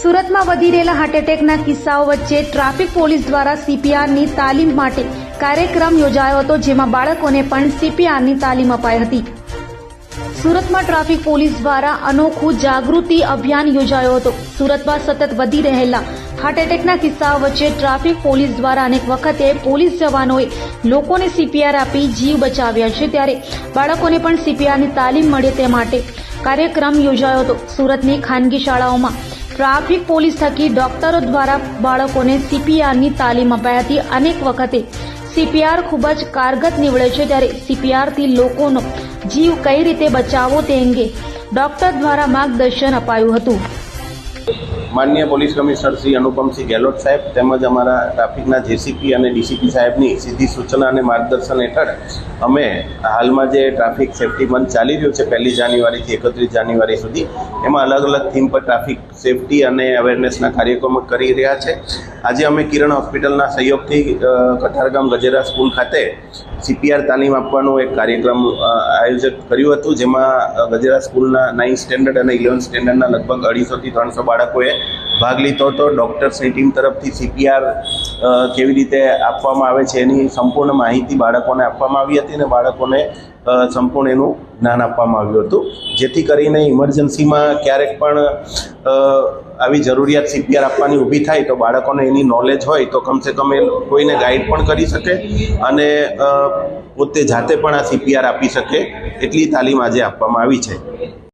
સુરતમાં વધી રહેલા હાર્ટ એટેકના કિસ્સાઓ વચ્ચે ટ્રાફિક પોલીસ દ્વારા સીપીઆરની તાલીમ માટે કાર્યક્રમ યોજાયો હતો, જેમાં બાળકોને પણ સીપીઆરની તાલીમ અપાઈ હતી। સુરતમાં ટ્રાફિક પોલીસ દ્વારા અનોખું જાગૃતિ અભિયાન યોજાયો હતો। સુરતમાં સતત વધી રહેલા હાર્ટ એટેકના કિસ્સાઓ વચ્ચે ટ્રાફિક પોલીસ દ્વારા અનેક વખતે પોલીસ જવાનોએ લોકોને સીપીઆર આપી જીવ બચાવ્યા છે, ત્યારે બાળકોને પણ સીપીઆરની તાલીમ મળે તે માટે કાર્યક્રમ યોજાયો હતો। સુરતની ખાનગી શાળાઓમાં ટ્રાફિક પોલીસ થકી ડોક્ટરો દ્વારા બાળકોને સીપીઆરની તાલીમ અપાઈ હતી। અનેક વખતે સીપીઆર ખૂબ જ કારગત નીવડે છે, ત્યારે સીપીઆરથી લોકોનો જીવ કઈ રીતે બચાવવો તે અંગે ડોક્ટર દ્વારા માર્ગદર્શન અપાયું હતું। माननीय पोलीस कमिश्नर श्री अनुपमसिंह गहलोत साहेब તેમજ અમારા ટ્રાફિકના જેસીપી અને ડીસીપી સાહેબની સીધી સૂચના અને માર્ગદર્શન હેઠળ અમે હાલમાં જે ટ્રાફિક સેફટી મંથ ચાલી રહ્યો છે 1 જાન્યુઆરીથી 31 જાન્યુઆરી સુધી, એમાં અલગ અલગ થીમ પર ટ્રાફિક સેફટી અને અવેરનેસના કાર્યક્રમો કરી રહ્યા છે। આજે અમે કિરણ હોસ્પિટલના સહયોગથી કતારગામ ગજેરા સ્કૂલ ખાતે સીપીઆર તાલીમ આપવાનો એક કાર્યક્રમ આયોજિત કર્યું હતું, જેમાં ગજેરા સ્કૂલના 9th સ્ટેન્ડર્ડ અને 11th સ્ટેન્ડર્ડના લગભગ 250 થી 300 બાળકોએ ભાગ લીધો હતો। ડૉક્ટર્સની ટીમ તરફથી સીપીઆર કેવી રીતે આપવામાં આવે છે એની સંપૂર્ણ માહિતી બાળકોને આપવામાં આવી હતી અને બાળકોને સંપૂર્ણ એનું જ્ઞાન આપવામાં આવ્યું હતું, જેથી કરીને ઇમરજન્સીમાં ક્યારેક પણ આવી જરૂરિયાત સીપીઆર આપવાની ઊભી થાય તો બાળકોને એની નોલેજ હોય તો કમસે કમ એ કોઈને ગાઈડ પણ કરી શકે અને પોતે જાતે પણ આ સીપીઆર આપી શકે, એટલી તાલીમ આજે આપવામાં આવી છે।